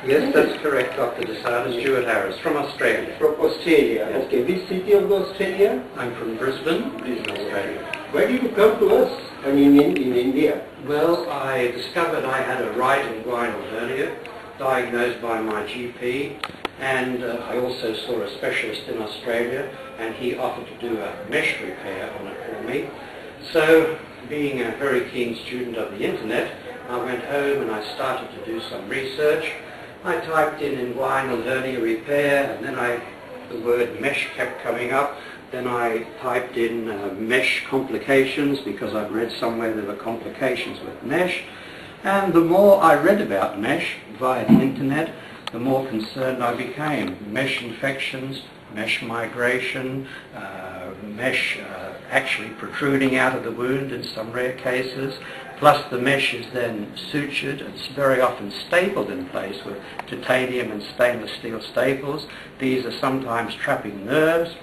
Yes, that's correct, Dr. Desarda, Stuart Harris, from Australia. From Australia. Yes. Okay, which city of Australia? I'm from Brisbane, in Australia. Why did you come to us? I mean, in India. Well, I discovered I had a right inguinal hernia, diagnosed by my GP, and I also saw a specialist in Australia, and he offered to do a mesh repair on it for me. So, being a very keen student of the internet, I went home and I started to do some research. I typed in inguinal hernia repair, and then the word mesh kept coming up. Then I typed in mesh complications, because I'd read somewhere there were complications with mesh. And the more I read about mesh via the internet, the more concerned I became. Mesh infections, mesh migration, mesh actually protruding out of the wound in some rare cases, plus the mesh is then sutured. It's very often stapled in place with titanium and stainless steel staples. These are sometimes trapping nerves.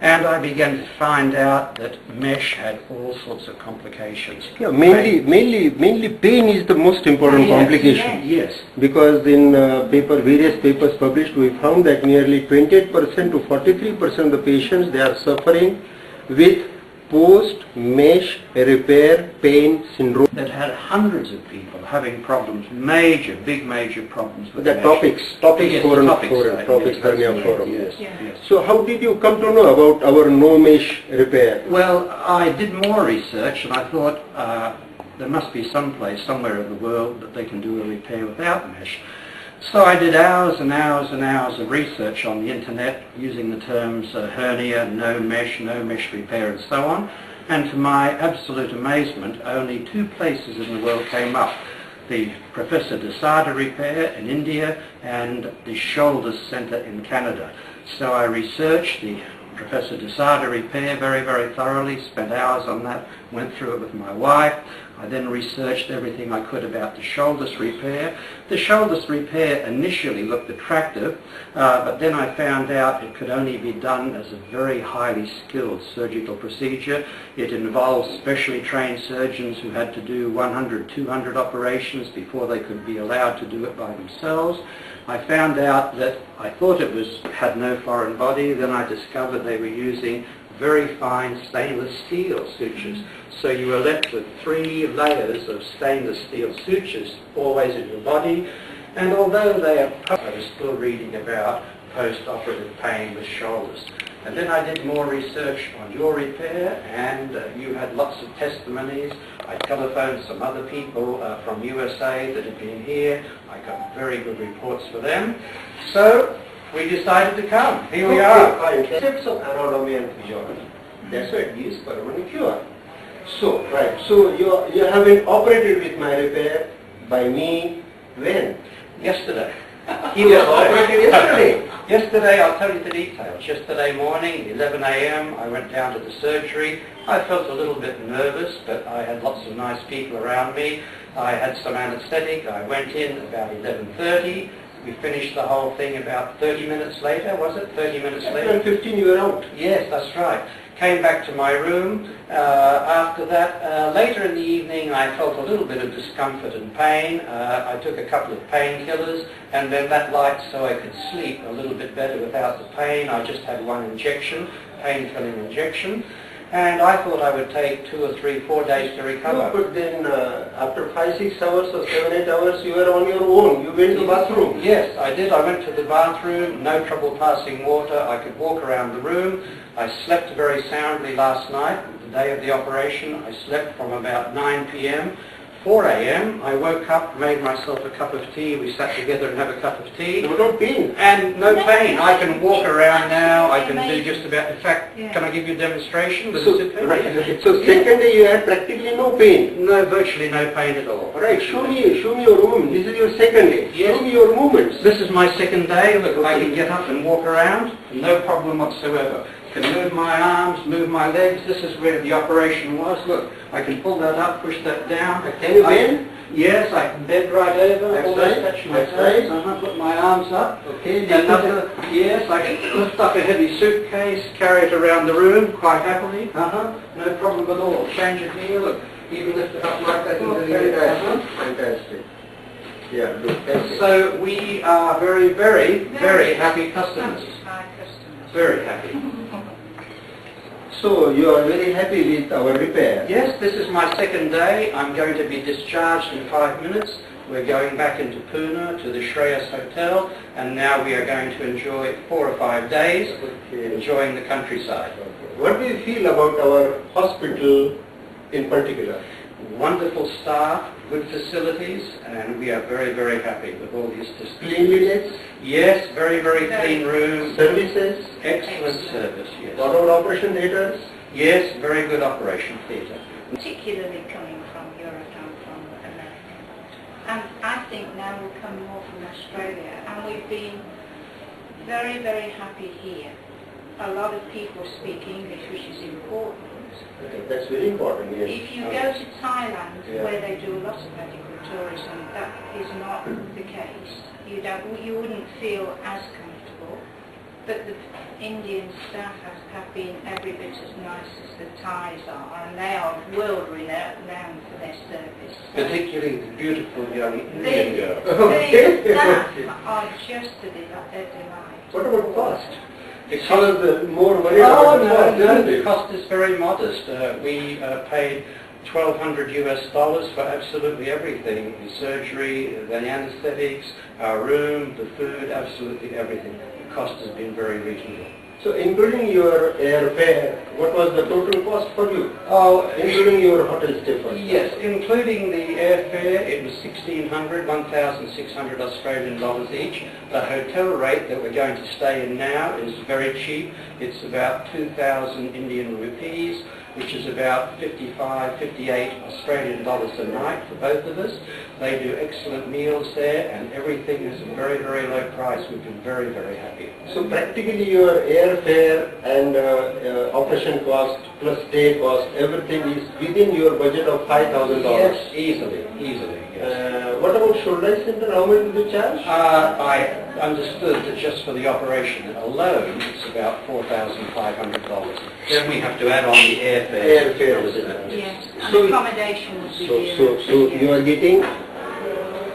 And I began to find out that mesh had all sorts of complications. Yeah, mainly pain is the most important complication. Yes. Because in various papers published, we found that nearly 28% to 43% of the patients, they are suffering with post-mesh repair pain syndrome. That had hundreds of people having problems, major problems with the mesh. topics hernia forum. Yes. So how did you come to know about our no mesh repair? Well, I did more research, and I thought there must be some place, somewhere in the world, that they can do a repair without mesh. So I did hours and hours and hours of research on the internet using the terms hernia, no mesh repair, and so on. And to my absolute amazement, only two places in the world came up. The Professor Desarda Repair in India and the Shouldice Centre in Canada. So I researched the Professor Desarda Repair very thoroughly, spent hours on that, went through it with my wife. I then researched everything I could about the Shouldice Repair. The Shouldice Repair initially looked attractive, but then I found out it could only be done as a very highly skilled surgical procedure. It involved specially trained surgeons who had to do 100, 200 operations before they could be allowed to do it by themselves. I found out that I thought it had no foreign body. Then I discovered they were using very fine stainless steel sutures. So you were left with 3 layers of stainless steel sutures always in your body. And although I was still reading about post-operative pain with shoulders. And then I did more research on your repair, and you had lots of testimonies. I telephoned some other people from USA that had been here. I got very good reports for them. So we decided to come. Here we are. Concepts of anatomy and physiology. That's what it is, permanent cure. So, right. So you have been operated with my repair by me when? Yesterday. He was operated yesterday. Yesterday, I'll tell you the details. Yesterday morning, 11 a.m., I went down to the surgery. I felt a little bit nervous, but I had lots of nice people around me. I had some anesthetic. I went in about 11:30. We finished the whole thing about 30 minutes later, was it? 30 minutes later? 15 you were out. Yes, that's right. Came back to my room. After that, later in the evening, I felt a little bit of discomfort and pain. I took a couple of painkillers, and then that light so I could sleep a little bit better without the pain. I just had one injection, pain-killing injection. And I thought I would take 2 or 3, 4 days to recover. No, but then after 5, 6 hours or 7, 8 hours, you were on your own. You went to the bathroom. Yes, I did. I went to the bathroom, no trouble passing water. I could walk around the room. I slept very soundly last night, the day of the operation. I slept from about 9 p.m. 4 a.m. I woke up, made myself a cup of tea. We sat together and had a cup of tea. No pain. And no pain. I can walk around now. I can do just about. In fact, can I give you a demonstration? So second day you had practically no pain. No, virtually no pain at all. Right. Show me your movement. This is your second day. Yes. Show me your movements. This is my second day. Look, I can get up and walk around. No problem whatsoever. Can move my arms, move my legs. This is where the operation was. Look, I can pull that up, push that down. Can you bend? Yes, I can bend right over. That's Almost right. touch my That's toes. right. Put my arms up. Okay. Yes, I can lift up a heavy suitcase, carry it around the room quite happily. No problem at all. Change it here. Look, even lift it up like that. Fantastic. Fantastic. Yeah, good. Thank you. So we are very, very, very happy customers. Satisfied customers. Very happy. So you are very happy with our repair? Yes, this is my second day. I'm going to be discharged in 5 minutes. We're going back into Pune to the Shreyas Hotel, and now we are going to enjoy 4 or 5 days enjoying the countryside. What do you feel about our hospital in particular? Wonderful staff, good facilities, and we are very, very happy with all these facilities. Cleanliness? Yes, very, very clean room. Services? Excellent service, yes. What about operation theatres? Yes, very good operation theatre. Particularly coming from Europe and from America. And I think now will come more from Australia. And we've been very, very happy here. A lot of people speak English, which is important. Okay, that's very important, yes. If you go to Thailand, where they do a lot of medical tourism, that is not the case. You wouldn't feel as comfortable. But the Indian staff have been every bit as nice as the Thais are, and they are world renowned for their service. Particularly the beautiful young Indian girl. The staff are just a delight. What about cost? The How cost, is the more worried about the cost, isn't the it? cost is very modest. We paid $1,200 for absolutely everything. The surgery, the anesthetics, our room, the food, absolutely everything. The cost has been very reasonable. So including your airfare, what was the total cost for you? Oh, Including your hotel stay first? yes, including the airfare, it was 1,600 Australian dollars each. The hotel rate that we're going to stay in now is very cheap. It's about 2,000 Indian rupees, which is about 55, 58 Australian dollars a night for both of us. They do excellent meals there, and everything is a very, very low price. We've been very, very happy. So practically your airfare and operation cost plus stay cost, everything is within your budget of $5,000? Yes, easily, yes. What about Shouldice Center? How much do you charge? I understood that just for the operation alone, it's about $4,500. Then we have to add on the airfare. Yes, and So- accommodation would be So you are getting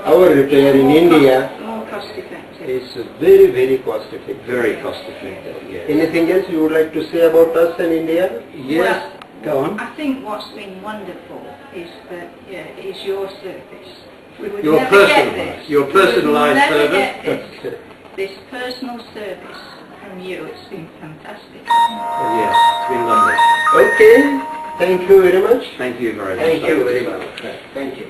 our repair in India more cost effective. is very, very cost effective. Very cost effective, yes. Anything else you would like to say about us and India? Yes, go on. I think what's been wonderful is that is your service. We would Your never get personalised- this. your We would personalised never service. get this personal service from you. It's been fantastic. Yes, it's been lovely. Okay, thank you very much. Thank you very much. Thank you very much. Thank you.